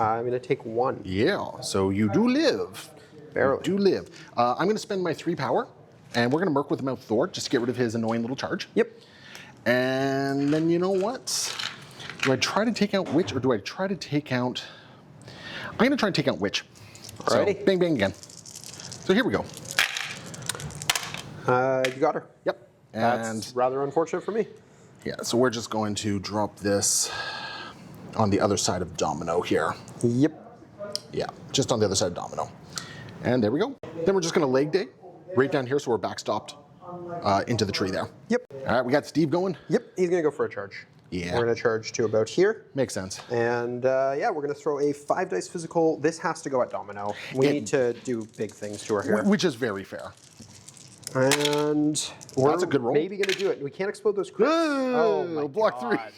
I'm gonna take 1. Yeah, so you do live. Barely. You do live. I'm gonna spend my 3 power, and we're gonna Merc with Mouth Thor, just to get rid of his annoying little charge. Yep. And then you know what? Do I try to take out Witch, or do I try to take out... I'm gonna try and take out Witch. Alrighty. So, bang bang again. So here we go. You got her. Yep. That's And rather unfortunate for me. yeah, so we're just going to drop this on the other side of Domino here. Yep. Yeah, just on the other side of Domino. And there we go. Then we're just gonna leg day right down here, so we're backstopped into the tree there. Yep. All right, we got Steve going. Yep, he's gonna go for a charge. Yeah. We're gonna charge to about here. Makes sense. And yeah, we're gonna throw a 5 dice physical. This has to go at Domino. We need to do big things to her here. Which is very fair. And we're That's a good roll. maybe gonna do it. We can't explode those crits. Oh, my block God. 3.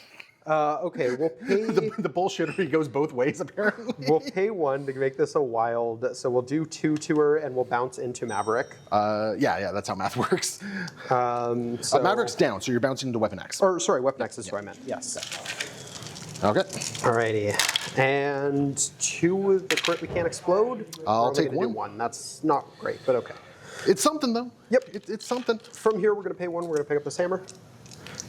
Okay, we'll pay. The bullshittery goes both ways, apparently. We'll pay 1 to make this a wild. So we'll do 2 to her, and we'll bounce into Maverick. Yeah, that's how math works. So Maverick's down, so you're bouncing into Weapon X. Or sorry, Weapon X is what I meant. Yes. Okay. Alrighty. And 2 with the crit we can't explode. I'll We're only take gonna 1. do 1. That's not great, but okay. It's something, though. Yep. It's something. From here, we're going to pay 1. We're going to pick up this hammer.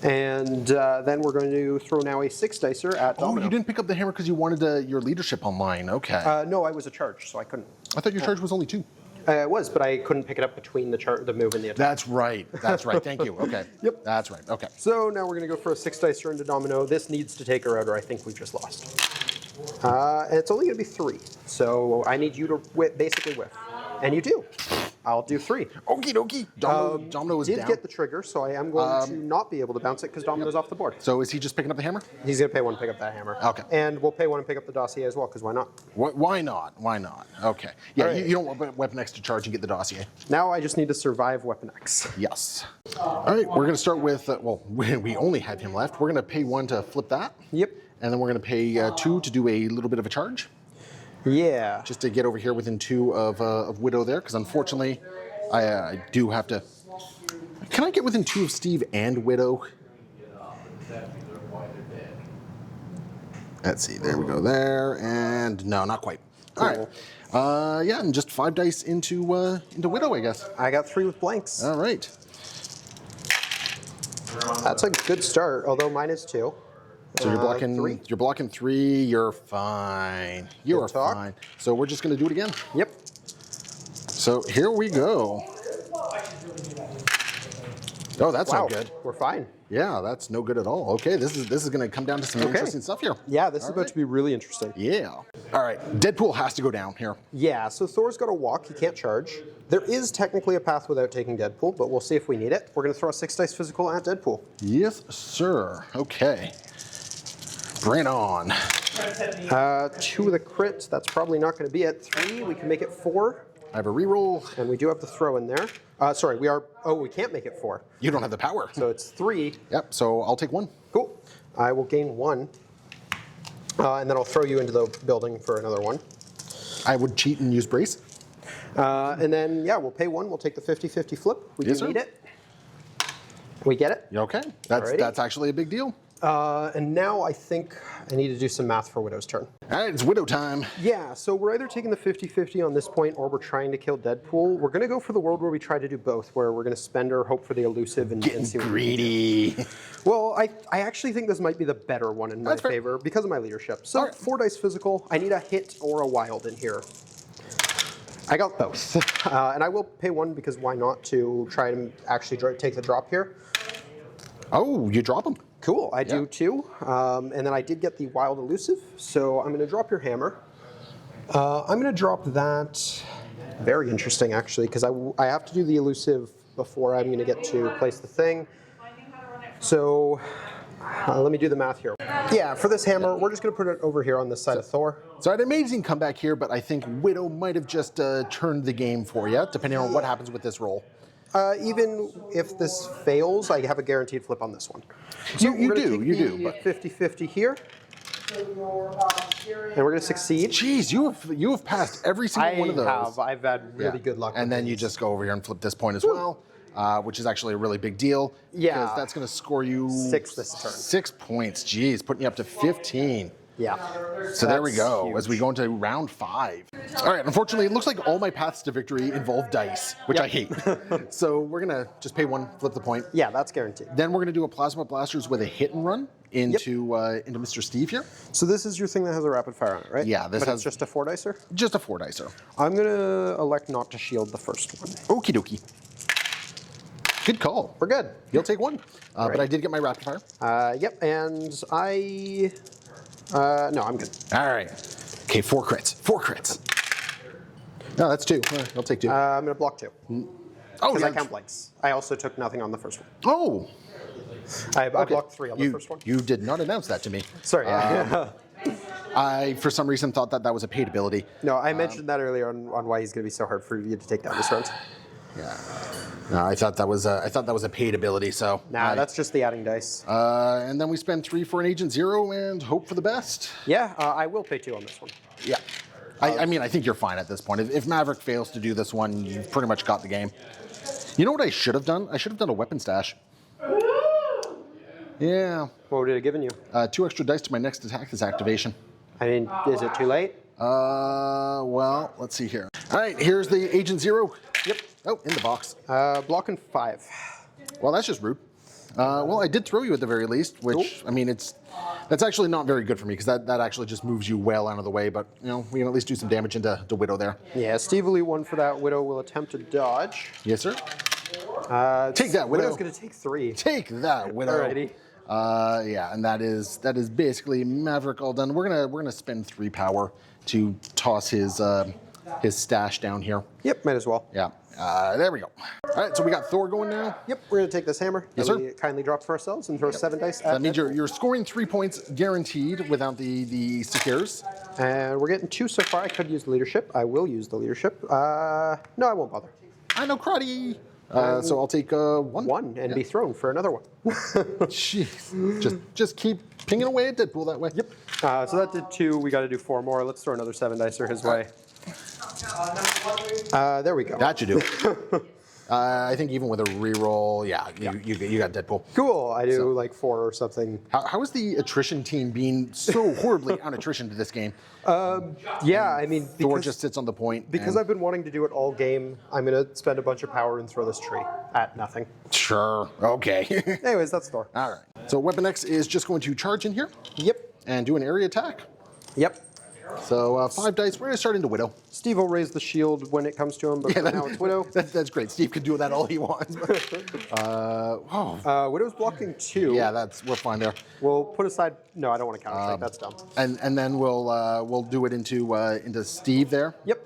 And then we're going to throw now a 6 dicer at Domino. Oh, you didn't pick up the hammer because you wanted your leadership online. Okay. No, I was a charge, so I couldn't. I thought your charge was only 2. It was, but I couldn't pick it up between the move and the attack. That's right. That's right. Thank you. Okay. Yep. That's right. Okay. So now we're going to go for a 6 dicer into Domino. This needs to take her out, or I think we've just lost. And it's only going to be 3. So I need you to basically whiff. And you do. I'll do 3. Okie dokie. Domino is Did down. get the trigger, so I am going to not be able to bounce it because Domino's off the board. So is he just picking up the hammer? He's going to pay 1 to pick up that hammer. Okay. And we'll pay 1 to pick up the dossier as well, because why not? Why not? Why not? Okay. Yeah, All right. you don't want Weapon X to charge and get the dossier. Now I just need to survive Weapon X. Yes. All right, we're going to start with, well, we only have him left. We're going to pay 1 to flip that. Yep. And then we're going to pay 2 to do a little bit of a charge. Yeah. Just to get over here within 2 of Widow there, because unfortunately, I do have to... Can I get within 2 of Steve and Widow? Let's see, there we go there, and no, not quite. All right. Yeah, and just 5 dice into Widow, I guess. I got 3 with blanks. All right. That's a good start, although mine is 2. So you're blocking 3. You're blocking 3. You're fine. You are talk. fine. So we're just going to do it again. Yep. So here we go. Oh, that's Wow. not good. We're fine. Yeah, that's no good at all. Okay, this is going to come down to some interesting stuff here. Yeah, this is All about right. to be really interesting. Yeah. All right, Deadpool has to go down here. Yeah, so Thor's got to walk. He can't charge. There is technically a path without taking Deadpool, but we'll see if we need it. We're going to throw a 6 dice physical at Deadpool. Yes, sir. Okay. Bring on. 2 with a crit. That's probably not going to be it. 3, we can make it 4. I have a reroll. And we do have the throw in there. Sorry, we can't make it 4. You don't have the power. So it's 3. Yep, so I'll take 1. Cool. I will gain 1. And then I'll throw you into the building for another 1. I would cheat and use brace. And then, yeah, we'll pay 1. We'll take the 50-50 flip. We Yes, do sir. need it. We get it. You okay? That's actually a big deal. And now I think I need to do some math for Widow's turn. All right, it's Widow time. Yeah, so we're either taking the 50-50 on this point or we're trying to kill Deadpool. We're going to go for the world where we try to do both, where we're going to spend her, hope for the elusive, and see what we can do. Greedy. Well, I actually think this might be the better one in my That's fair. favor because of my leadership. So, right. 4 dice physical. I need a hit or a wild in here. I got both. And I will pay 1 because why not, to try to actually take the drop here. Oh, you drop him. Cool, I do too. And then I did get the wild elusive, so I'm going to drop your hammer. I'm going to drop that. Very interesting, actually, because I have to do the elusive before I'm going to get to place the thing. So let me do the math here. Yeah, for this hammer, we're just going to put it over here on this side of Thor. So I had an amazing comeback here, but I think Widow might have just turned the game for you, depending on what happens with this roll. Even if this fails, I have a guaranteed flip on this one. So You do, but 50-50 here. And we're going to succeed. Jeez, you have passed every single one of those. I've had really good luck. And then you just go over here and flip this point as well, which is actually a really big deal. Yeah. Because that's going to score you 6 this turn. 6 points. Jeez, putting you up to 15. Yeah. So there we go, huge. as we go into round 5. All right, unfortunately, it looks like all my paths to victory involve dice, which I hate. So we're going to just pay 1, flip the point. Yeah, that's guaranteed. Then we're going to do a plasma blasters with a hit and run into Mr. Steve here. So this is your thing that has a rapid fire on it, right? Yeah, this but has it's just a 4-dicer? Just a 4-dicer. I'm going to elect not to shield the first one. Okie dokie. Good call. We're good. You'll take 1. But I did get my rapid fire. Yep, and I... no, I'm good. All right. Okay, 4 crits. 4 crits. No, that's 2. I'll take 2. I'm going to block 2. Oh, Because yeah. I count blanks. I also took nothing on the first one. Oh. I blocked 3 on the first one. You did not announce that to me. Sorry. I, for some reason, thought that was a paid ability. No, I mentioned that earlier on why he's going to be so hard for you to take down this round. Yeah. No, I thought that was a paid ability. So. Nah, that's just the adding dice. And then we spend 3 for an Agent Zero and hope for the best. Yeah, I will pay 2 on this one. Yeah. I mean, I think you're fine at this point. If Maverick fails to do this one, you've pretty much got the game. You know what I should have done? I should have done a weapon stash. Yeah. What would it have given you? 2 extra dice to my next attack as activation. I mean, is it too late? Well, let's see here. All right, here's the Agent Zero. Yep. Oh, in the box. Blocking 5. Well, that's just rude. Well, I did throw you at the very least, which, I mean, that's actually not very good for me because that actually just moves you well out of the way, but, you know, we can at least do some damage into Widow there. Yeah, Steve will eat 1 for that. Widow will attempt to dodge. Yes, sir. Take that, Widow. Widow's going to take 3. Take that, Widow. Alrighty. Yeah, and that is basically Maverick all done. We're gonna spend 3 power to toss his stash down here. Yep, might as well. Yeah. There we go. All right, so we got Thor going now. Yep, we're going to take this hammer Yes, that sir. we kindly dropped for ourselves and throw 7 dice at That means Deadpool. you're scoring 3 points guaranteed without the secures. And we're getting 2 so far. I could use the leadership. I will use the leadership. No, I won't bother. I know karate. So I'll take 1. 1 and be thrown for another one. Jeez. Just keep pinging away at Deadpool that way. Yep. So that did 2. We got to do 4 more. Let's throw another 7 dicer his way. There we go. That you do. I think even with a reroll, you got Deadpool. Cool. I do like 4 or something. How is the attrition team being so horribly on attrition to this game? Yeah, I mean, Thor just sits on the point. because and- I've been wanting to do it all game, I'm going to spend a bunch of power and throw this tree at nothing. Sure. Okay. Anyways, that's Thor. All right. So Weapon X is just going to charge in here Yep. and do an area attack. Yep. So 5 dice. We're going to start into Widow. Steve will raise the shield when it comes to him, but for now it's Widow. That's great. Steve can do that all he wants. Widow's blocking 2. Yeah, we're fine there. We'll put aside. No, I don't want to counter strike. That's dumb. And then we'll do it into Steve there. Yep.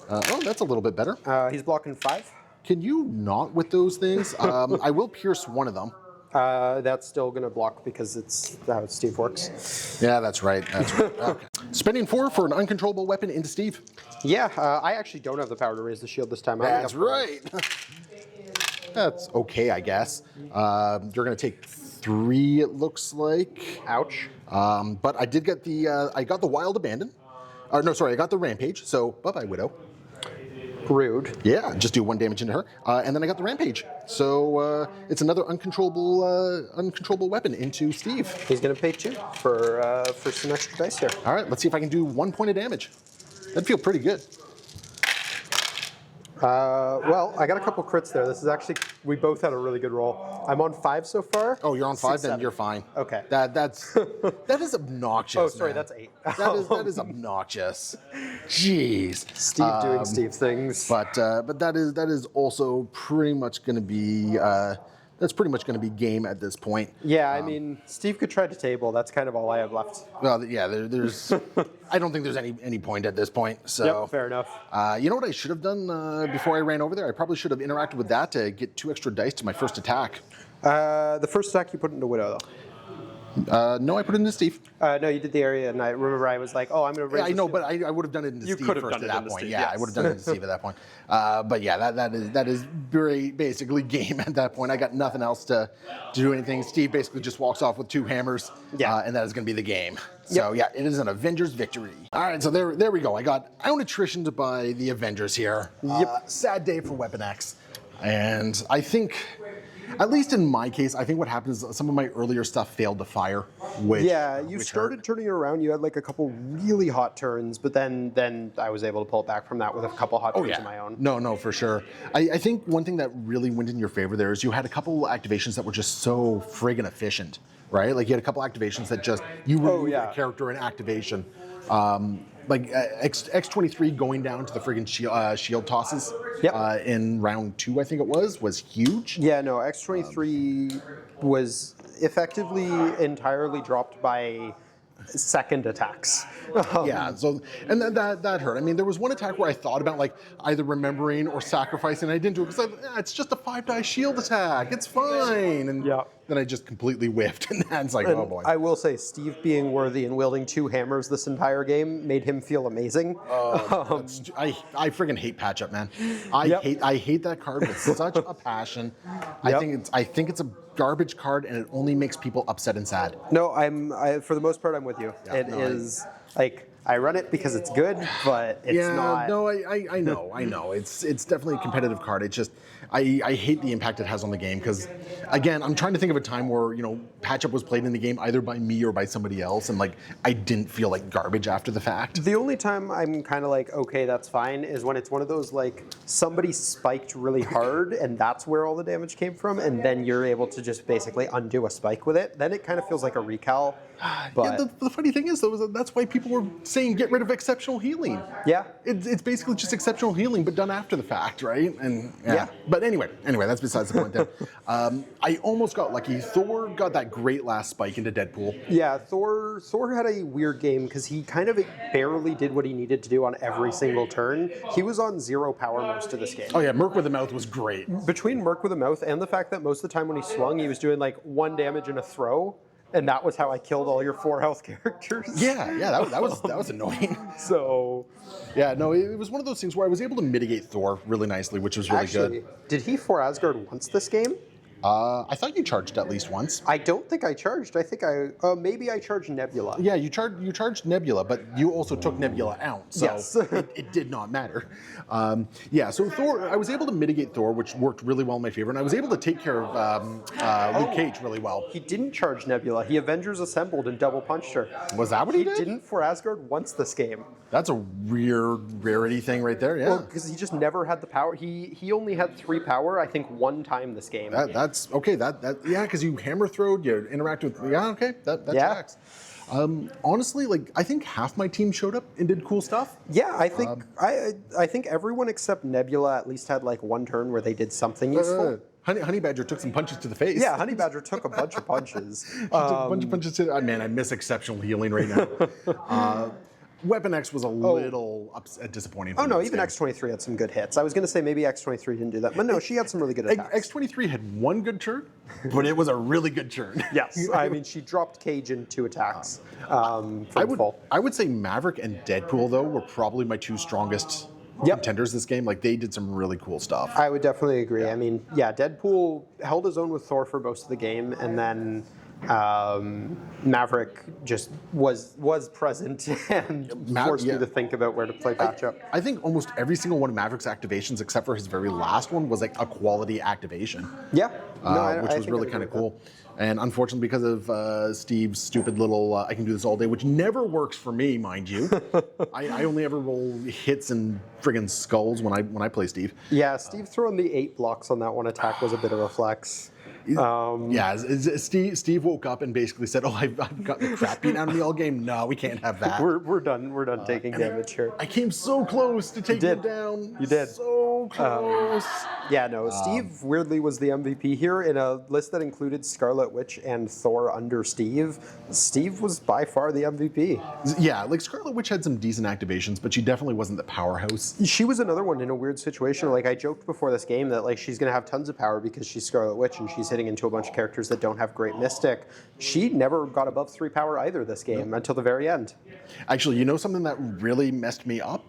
Oh, that's a little bit better. He's blocking 5. Can you not with those things? I will pierce one of them. That's still going to block because it's how Steve works. Yeah, that's right. That's right. Okay. Spending 4 for an uncontrollable weapon into Steve. Yeah, I actually don't have the power to raise the shield this time. I only That's have- right. That's okay, I guess. You're going to take 3, it looks like. Ouch. But I did get I got the Wild Abandon. No, sorry, I got the Rampage. So bye-bye, Widow. Rude. Yeah, just do 1 damage into her. And then I got the Rampage. So it's another uncontrollable weapon into Steve. He's going to pay 2 for some extra dice here. All right, let's see if I can do 1 point of damage. That'd feel pretty good. Well, I got a couple crits there. This is actually, we both had a really good roll. I'm on 5 so far. Oh, you're on 5, 6, then 7. you're fine. Okay. That is obnoxious. Oh, sorry, man. that's 8. That is obnoxious. Jeez. Steve doing Steve things. But that is also pretty much going to be that's pretty much going to be game at this point. Yeah, I mean, Steve could try to table. That's kind of all I have left. Well, yeah, there's. I don't think there's any point at this point. So Yep, fair enough. You know what I should have done before I ran over there? I probably should have interacted with that to get 2 extra dice to my first attack. The first attack you put into Widow, though. No, I put it into Steve. No, you did the area, and I remember I was like, "Oh, I'm going to raise." Yeah, I know, but I would have done it into You Steve could have first done at it that into point. Steve, Yeah, yes. I would have done it into Steve at that point. But yeah, that is very basically game at that point. I got nothing else to do anything. Steve basically just walks off with 2 hammers, and that is going to be the game. So yeah, it is an Avengers victory. All right, so there we go. I got own attrition to buy the Avengers here. Sad day for Weapon X, and I think. At least in my case, I think what happens is some of my earlier stuff failed to fire. You started turning it around. You had like a couple really hot turns, but then I was able to pull it back from that with a couple hot turns of my own. No, for sure. I think one thing that really went in your favor there is you had a couple activations that were just so friggin' efficient, right? Like you had a couple activations that just, you removed a character in activation. Like X23 going down to the friggin' shield tosses in round 2, I think it was huge. Yeah, no, X23 was effectively entirely dropped by second attacks. So and that hurt. I mean, there was one attack where I thought about like either remembering or sacrificing, and I didn't do it because it's just a 5-die shield attack. It's fine. And then I just completely whiffed, and that's like, oh boy. I will say, Steve being worthy and wielding 2 hammers this entire game made him feel amazing. I friggin' hate patch up, man. I hate that card with such a passion. I think it's a garbage card, and it only makes people upset and sad. No, for the most part, I'm with you. It is like I run it because it's good, but it's not. No, I know. It's definitely a competitive card. It's just I hate the impact it has on the game because, again, I'm trying to think of a time where patch up was played in the game either by me or by somebody else, and like I didn't feel like garbage after the fact. The only time I'm kind of like, okay, that's fine, is when it's one of those like somebody spiked really hard and that's where all the damage came from, and then you're able to just basically undo a spike with it. Then it kind of feels like a recal. But the funny thing is, though, that's why people were saying get rid of exceptional healing. Yeah. It's basically just exceptional healing, but done after the fact, right? And But anyway, that's besides the point there. I almost got lucky. Thor got that great last spike into Deadpool. Yeah, Thor had a weird game because he kind of barely did what he needed to do on every single turn. He was on 0 power most of this game. Oh yeah, Merc with a mouth was great. Between Merc with a mouth and the fact that most of the time when he swung, he was doing like 1 damage and a throw. And that was how I killed all your 4 health characters. Yeah, that was annoying. So, it was one of those things where I was able to mitigate Thor really nicely, which was really good. Did he for Asgard once this game? I thought you charged at least once. I don't think I charged. I think maybe I charged Nebula. Yeah, you charged Nebula, but you also took Nebula out, so yes. it did not matter. So Thor, I was able to mitigate Thor, which worked really well in my favor, and I was able to take care of Luke Cage really well. He didn't charge Nebula. He Avengers assembled and double punched her. Was that what he did? He didn't for Asgard once this game. That's a weird rarity thing right there. Yeah. Well, because he just never had the power. He only had 3 power, I think, 1 time this game. That's okay. Because you hammer throw, you interact with. Yeah, okay. That tracks. Honestly, like I think half my team showed up and did cool stuff. Yeah, I think I think everyone except Nebula at least had like 1 turn where they did something useful. Honey Badger took some punches to the face. Yeah, Honey Badger took a bunch of punches. Took a bunch of punches to. Man, I miss exceptional healing right now. Weapon X was a little disappointing. Oh no, even X23 had some good hits. I was going to say maybe X23 didn't do that, but no, she had some really good attacks. X23 had 1 good turn, but it was a really good turn. Yes, I mean she dropped Cage in 2 attacks. I would say Maverick and Deadpool though were probably my 2 strongest contenders this game. Like they did some really cool stuff. I would definitely agree. Yeah. I mean, Deadpool held his own with Thor for most of the game, and then Maverick just was present and forced me to think about where to play matchup. I think almost every single one of Maverick's activations, except for his very last one, was like a quality activation. Yeah, which was really kind of cool. And unfortunately, because of Steve's stupid little I can do this all day, which never works for me, mind you. I only ever roll hits and friggin' skulls when I play Steve. Yeah, Steve throwing the 8 blocks on that one attack was a bit of a flex. Steve woke up and basically said, "Oh, I've got the crap beat out of me all game. No, we can't have that. We're done. We're done taking damage here." I came so close to taking him down. You did. So so close. Yeah, no, Steve weirdly was the MVP here in a list that included Scarlet Witch and Thor under Steve. Steve was by far the MVP. Yeah, like Scarlet Witch had some decent activations, but she definitely wasn't the powerhouse. She was another one in a weird situation. Like, I joked before this game that like she's going to have tons of power because she's Scarlet Witch and she's hitting into a bunch of characters that don't have great Mystic. She never got above 3 power either this game until the very end. Actually, you know something that really messed me up?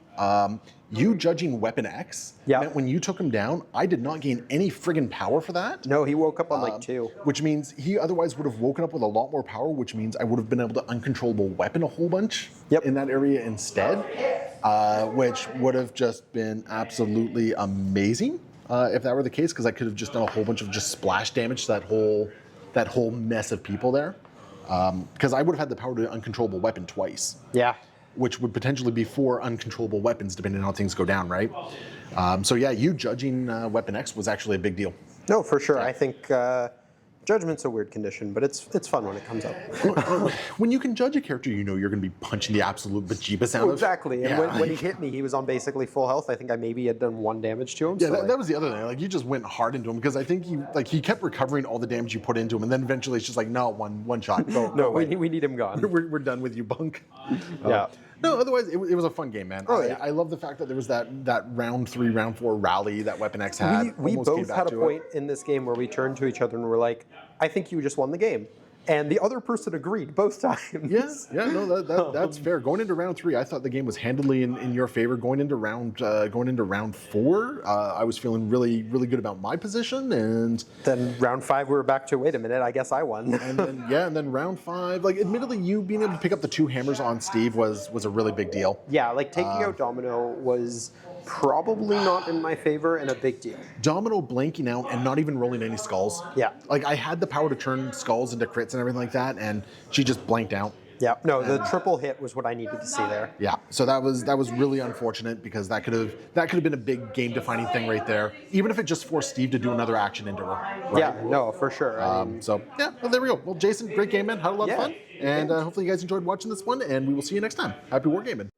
You judging Weapon X meant when you took him down, I did not gain any friggin' power for that. No, he woke up on like 2. Which means he otherwise would have woken up with a lot more power, which means I would have been able to uncontrollable weapon a whole bunch in that area instead, which would have just been absolutely amazing if that were the case, because I could have just done a whole bunch of just splash damage to that whole mess of people there. Because I would have had the power to uncontrollable weapon twice. Yeah. Which would potentially be 4 uncontrollable weapons, depending on how things go down, right? So yeah, you judging Weapon X was actually a big deal. No, for sure. I think judgment's a weird condition, but it's fun when it comes up. When you can judge a character, you know you're going to be punching the absolute bejeebus out of. Exactly. And when he hit me, he was on basically full health. I think I maybe had done 1 damage to him. Yeah, so that was the other thing. Like, you just went hard into him because I think he kept recovering all the damage you put into him, and then eventually it's just like, no, one shot. No, we need him gone. We're done with you, bunk. Yeah. No, otherwise it was a fun game, man. Oh, yeah. I love the fact that there was that round 3, round 4 rally that Weapon X had. We both had a point in this game where we turned to each other and were like, I think you just won the game. And the other person agreed both times. Yeah, no, that's fair. Going into round 3, I thought the game was handily in your favor. Going into round 4, I was feeling really, really good about my position, and then round 5 we were back to, wait a minute, I guess I won. and then round 5, like, admittedly, you being able to pick up the 2 hammers on Steve was a really big deal. Yeah, like taking out Domino was probably not in my favor and a big deal. Domino blanking out and not even rolling any skulls. Yeah. Like, I had the power to turn skulls into crits and everything like that, and she just blanked out. Yeah, no, the triple hit was what I needed to see there. Yeah, so that was really unfortunate because that could have been a big game defining thing right there. Even if it just forced Steve to do another action into her. Right? Yeah, no, for sure. So yeah, well, there we go. Well, Jason, great game, man. Had a lot of fun, and hopefully you guys enjoyed watching this one. And we will see you next time. Happy wargaming.